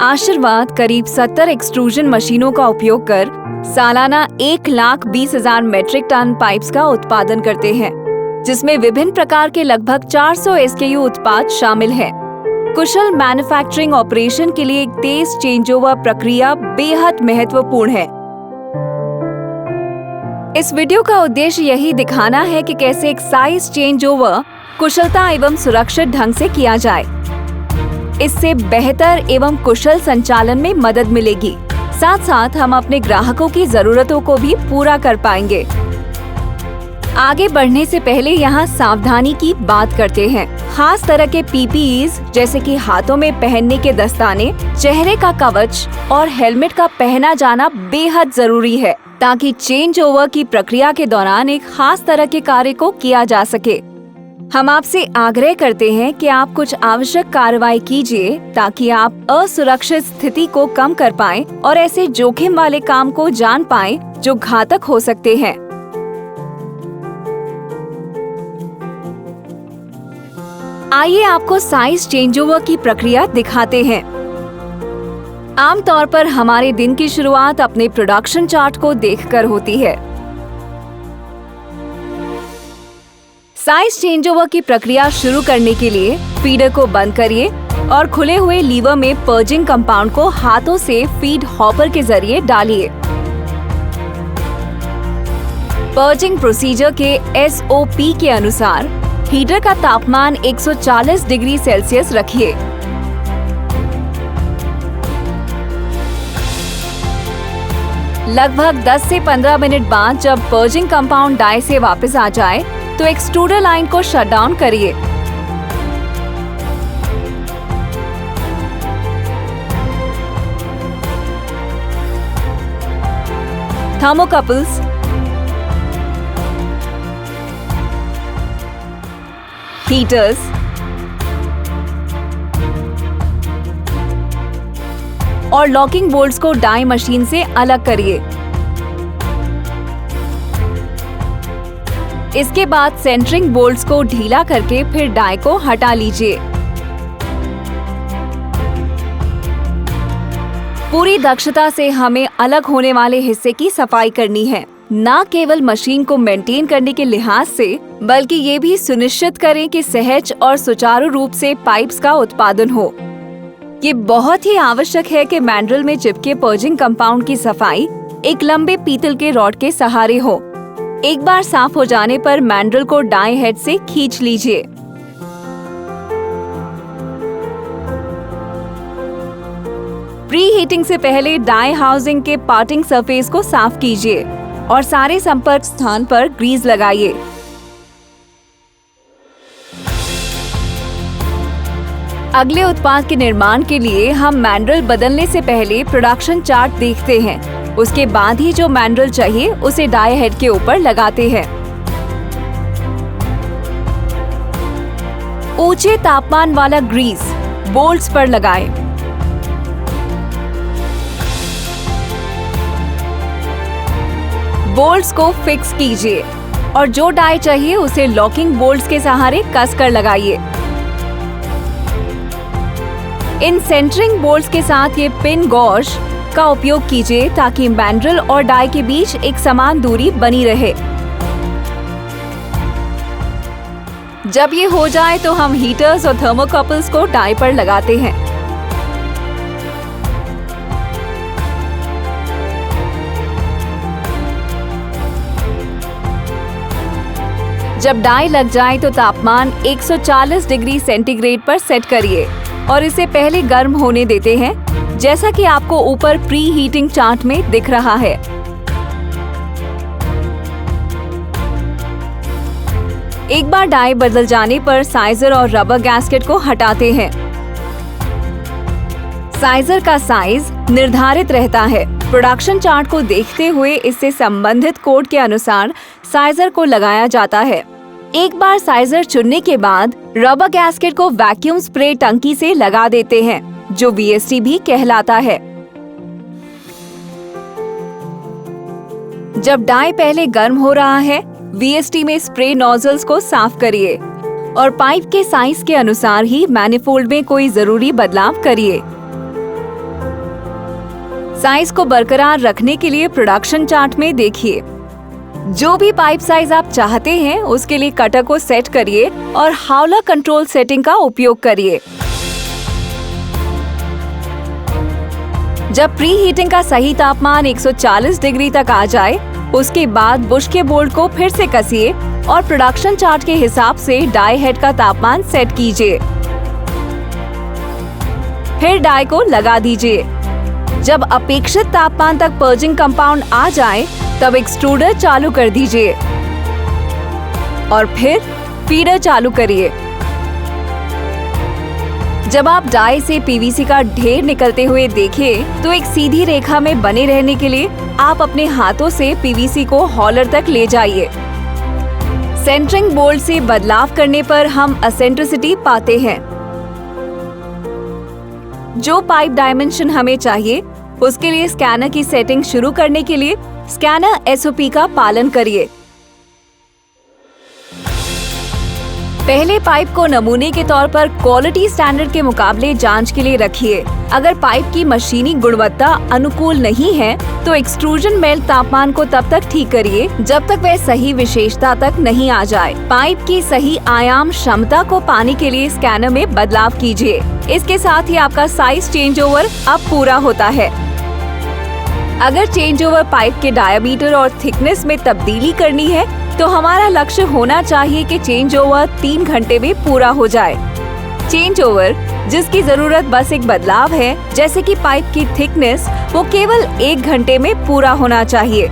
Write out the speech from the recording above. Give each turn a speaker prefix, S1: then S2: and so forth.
S1: आशीर्वाद करीब 70 एक्सट्रूजन मशीनों का उपयोग कर सालाना 1,20,000 मेट्रिक टन पाइप्स का उत्पादन करते हैं, जिसमें विभिन्न प्रकार के लगभग 400 SKU उत्पाद शामिल हैं। कुशल मैन्युफैक्चरिंग ऑपरेशन के लिए एक तेज चेंजओवर प्रक्रिया बेहद महत्वपूर्ण है। इस वीडियो का उद्देश्य यही दिखाना है कि कैसे एक साइज चेंजओवर कुशलता एवं सुरक्षित ढंग से किया जाए। इससे बेहतर एवं कुशल संचालन में मदद मिलेगी। साथ साथ हम अपने ग्राहकों की जरूरतों को भी पूरा कर पाएंगे। आगे बढ़ने से पहले यहाँ सावधानी की बात करते हैं। खास तरह के PPEs जैसे कि हाथों में पहनने के दस्ताने, चेहरे का कवच और हेलमेट का पहना जाना बेहद जरूरी है, ताकि चेंज ओवर की प्रक्रिया के दौरान एक खास तरह के कार्य को किया जा सके। हम आपसे आग्रह करते हैं कि आप कुछ आवश्यक कार्रवाई कीजिए ताकि आप असुरक्षित स्थिति को कम कर पाएं और ऐसे जोखिम वाले काम को जान पाएं जो घातक हो सकते हैं। आइए आपको साइज चेंजओवर की प्रक्रिया दिखाते हैं। आमतौर पर हमारे दिन की शुरुआत अपने प्रोडक्शन चार्ट को देखकर होती है। साइज चेंजओवर की प्रक्रिया शुरू करने के लिए फीडर को बंद करिए और खुले हुए लीवर में पर्जिंग कंपाउंड को हाथों से फीड हॉपर के जरिए डालिए। पर्जिंग प्रोसीजर के SOP के अनुसार हीटर का तापमान 140 डिग्री सेल्सियस रखिए। लगभग 10 से 15 मिनट बाद जब पर्जिंग कंपाउंड डाई से वापस आ जाए तो एक्सट्रूडर लाइन को शट डाउन करिए। थर्मोकपल्स, हीटर्स, और लॉकिंग बोल्ट्स को डाई मशीन से अलग करिए। इसके बाद सेंटरिंग बोल्ट्स को ढीला करके फिर डाई को हटा लीजिए। पूरी दक्षता से हमें अलग होने वाले हिस्से की सफाई करनी है, न केवल मशीन को मेंटेन करने के लिहाज से, बल्कि ये भी सुनिश्चित करें कि सहज और सुचारू रूप से पाइप्स का उत्पादन हो। ये बहुत ही आवश्यक है कि मैंड्रिल में चिपके पर्जिंग कंपाउंड की सफाई एक लंबे पीतल के रॉड के सहारे हो। एक बार साफ हो जाने पर मैंड्रिल को डाई हेड से खींच लीजिए। प्री हीटिंग से पहले डाई हाउसिंग के पार्टिंग सरफेस को साफ कीजिए और सारे संपर्क स्थान पर ग्रीस लगाइए। अगले उत्पाद के निर्माण के लिए हम मैंड्रिल बदलने से पहले प्रोडक्शन चार्ट देखते हैं। उसके बाद ही जो मैंड्रिल चाहिए उसे डाई हेड के ऊपर लगाते हैं। ऊंचे तापमान वाला ग्रीस बोल्ट्स पर लगाएं। बोल्ट्स को फिक्स कीजिए और जो डाई चाहिए उसे लॉकिंग बोल्ट्स के सहारे कसकर लगाइए। इन सेंटरिंग बोल्ट्स के साथ ये पिन गॉश का उपयोग कीजिए ताकि मैंड्रिल और डाई के बीच एक समान दूरी बनी रहे। जब ये हो जाए तो हम हीटर्स और थर्मोकपल्स को डाई पर लगाते हैं। जब डाई लग जाए तो तापमान 140 डिग्री सेंटीग्रेड पर सेट करिए और इसे पहले गर्म होने देते हैं, जैसा कि आपको ऊपर प्री हीटिंग चार्ट में दिख रहा है। एक बार डाई बदल जाने पर साइजर और रबर गैस्केट को हटाते हैं। साइजर का साइज निर्धारित रहता है। प्रोडक्शन चार्ट को देखते हुए इससे संबंधित कोड के अनुसार साइजर को लगाया जाता है। एक बार साइजर चुनने के बाद रबर गैस्केट को वैक्यूम स्प्रे टंकी से लगा देते हैं, जो VST भी कहलाता है। जब डाई पहले गर्म हो रहा है, VST में स्प्रे नोजल्स को साफ करिए और पाइप के साइज के अनुसार ही मैनिफोल्ड में कोई जरूरी बदलाव करिए। साइज को बरकरार रखने के लिए प्रोडक्शन चार्ट में देखिए। जो भी पाइप साइज आप चाहते हैं उसके लिए कटर को सेट करिए और हाउलर कंट्रोल सेटिंग का उपयोग करिए। जब प्री हीटिंग का सही तापमान 140 डिग्री तक आ जाए, उसके बाद बुश के बोल्ट को फिर से कसिए और प्रोडक्शन चार्ट के हिसाब से डाई हेड का तापमान सेट कीजिए। फिर डाई को लगा दीजिए। जब अपेक्षित तापमान तक पर्जिंग कंपाउंड आ जाए, तब एक्सट्रूडर चालू कर दीजिए और फिर फीडर चालू करिए। जब आप डाई से पीवीसी का ढेर निकलते हुए देखें, तो एक सीधी रेखा में बने रहने के लिए आप अपने हाथों से पीवीसी को हॉलर तक ले जाइए। सेंटरिंग बोल्ट से बदलाव करने पर हम एसेंट्रिसिटी पाते हैं। जो पाइप डायमेंशन हमें चाहिए, उसके लिए स्कैनर की सेटिंग शुरू करने के लिए स्कैनर एसओपी का पालन करिए। पहले पाइप को नमूने के तौर पर क्वालिटी स्टैंडर्ड के मुकाबले जांच के लिए रखिए। अगर पाइप की मशीनी गुणवत्ता अनुकूल नहीं है, तो एक्सट्रूजन मेल्ट तापमान को तब तक ठीक करिए जब तक वह सही विशेषता तक नहीं आ जाए। पाइप की सही आयाम क्षमता को पाने के लिए स्कैनर में बदलाव कीजिए। इसके साथ ही आपका साइज चेंज ओवर अब पूरा होता है। अगर चेंज ओवर पाइप के डायामीटर और थिकनेस में तब्दीली करनी है, तो हमारा लक्ष्य होना चाहिए कि चेंज ओवर 3 घंटे में पूरा हो जाए। चेंज ओवर जिसकी जरूरत बस एक बदलाव है, जैसे कि पाइप की थिकनेस, वो केवल 1 घंटे में पूरा होना चाहिए।